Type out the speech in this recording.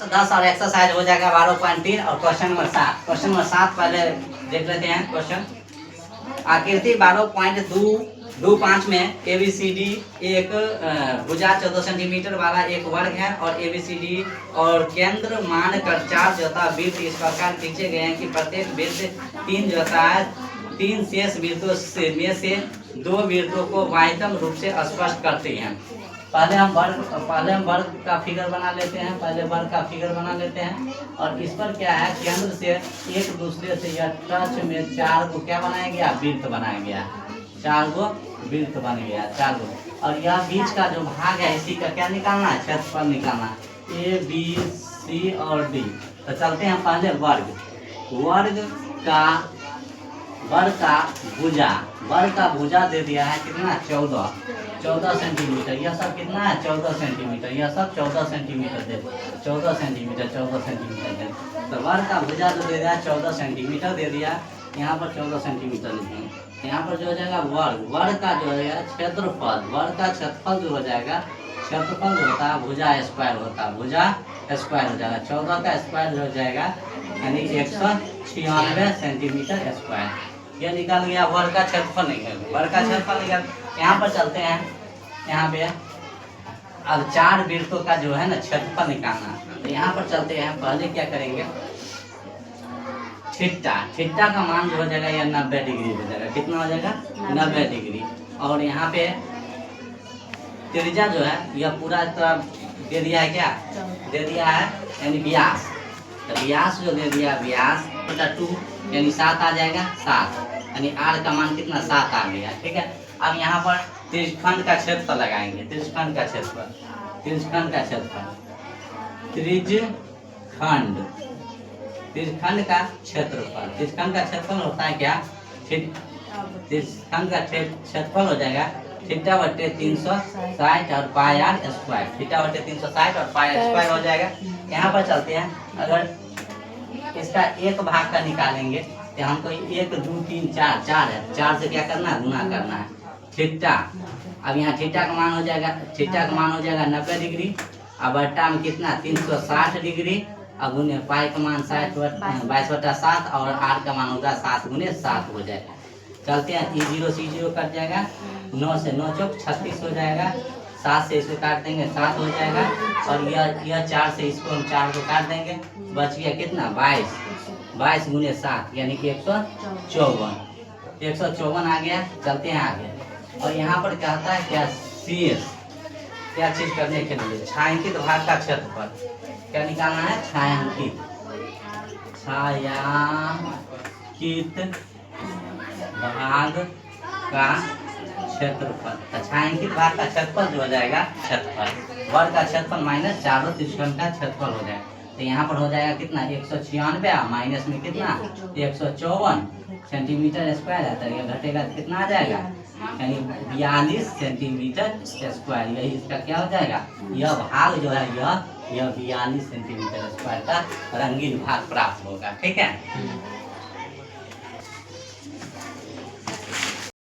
10 और एक्सरसाइज हो जाएगा 12.3 और क्वेश्चन नंबर 7। क्वेश्चन नंबर 7 पहले देख लेते हैं क्वेश्चन। आकृति 12.25 में ABCD एक भुजा 14 सेंटीमीटर वाला एक वर्ग है और ABCD और केंद्र मानकर 4 जोता वृत्त इस प्रकार खींचे गए हैं कि प्रत्येक वृत्त 3 जोता है। 3 शेष वृत्तों में से 2 वृत्तों को बाह्यतम रूप से स्पष्ट करते हैं। पहले हम वर्ग का फिगर बना लेते हैं। पहले वर्ग का फिगर बना लेते हैं और इस पर क्या है, केंद्र से एक दूसरे से यह टच में 4 को क्या बनाया गया, वृत्त बनाया गया। 4 को वृत्त बन गया, 4 को। और यह बीच का जो भाग है इसी का क्या निकालना है, क्षेत्रफल निकालना। A B C और D। तो चलते हैं पहले वर्ग का भुजा दे दिया है कितना, 14 सेंटीमीटर। यह सब कितना है, 14 सेंटीमीटर। यह सब 14 सेंटीमीटर दे, 14 सेंटीमीटर दे। तो वर्ग का भुजा जो दे दिया 14 सेंटीमीटर दे दिया। यहाँ पर 14 सेंटीमीटर लिखेंगे। यहाँ पर जो हो जाएगा वर्ग का जो है क्षेत्रफल, वर्ग का क्षेत्रफल जो हो जाएगा, क्षेत्रफल जो होता है भुजा स्क्वायर होता है, भुजा स्क्वायर हो जाएगा। 14 का स्क्वायर हो जाएगा यानी 196 सेंटीमीटर स्क्वायर। ये निकल गया वर्ग का क्षेत्रफल वर्ग का क्षेत्रफल निकल। यहाँ पर चलते हैं, यहाँ पे अब 4 वृत्तों का जो है ना क्षेत्रफल निकालना। तो यहाँ पर चलते हैं, पहले क्या करेंगे, थीटा का मान जो हो जाएगा यह 90 डिग्री हो जाएगा। कितना हो जाएगा, 90 डिग्री। और यहाँ पे त्रिज्या जो है यह पूरा दे दिया है, क्या दे दिया है, यानी व्यास। तो व्यास जो दे दिया, व्यास बटा 2 यानी 7 आ जाएगा, 7 यानी R का मान कितना, 7 आ गया। ठीक है। अब यहाँ पर त्रिज्यखंड का क्षेत्रफल लगाएंगे। त्रिज्यखंड का क्षेत्रफल त्रिज्यखंड का क्षेत्रफल होता है क्या, त्रिज्यखंड का क्षेत्रफल हो जाएगा थीटा बटे 360 और पाई आर स्क्वायर। थीटा बटे 360 और पाई आर स्क्वायर हो जाएगा। यहाँ पर चलते हैं, अगर इसका एक भाग का निकालेंगे तो हमको 1 2 3 4 है, 4 से क्या करना है, गुना करना है। थीटा, अब यहाँ थीटा का मान हो जाएगा 90 डिग्री। अब बट्टा में कितना, 360 डिग्री। अब गुने पाई का मान 22/7 और आर का मान होगा 7 गुने 7 हो जाएगा। चलते हैं, E0 C0 कट जाएगा, 9 से 9 चौक 36 हो जाएगा। 7 से इसको काट देंगे, 7 हो जाएगा। और यह 4 से इसको हम 4 को काट देंगे, बच गया कितना, 22 गुने 7 यानी कि 154 आ गया। चलते हैं आगे। और यहाँ पर कहता है क्या, शेष क्या चीज करने के लिए, छायांकित भाग का क्षेत्रफल क्या निकालना है, छायांकित भाग का क्षेत्रफल। तो छायांकित भाग का क्षेत्रफल जो हो जाएगा, क्षेत्रफल वर्ग का क्षेत्रफल माइनस चारों त्रिज्यखंड का क्षेत्रफल हो जाएगा। तो यहाँ पर हो जाएगा कितना, 196 माइनस में कितना, 154 सेंटीमीटर स्क्वायर है। तो यह घटेगा कितना आ जाएगा, यानी 42 सेंटीमीटर स्क्वायर। यही इसका क्या हो जाएगा, यह भाग जो है यह 42 सेंटीमीटर स्क्वायर का रंगीन भाग प्राप्त होगा। ठीक है।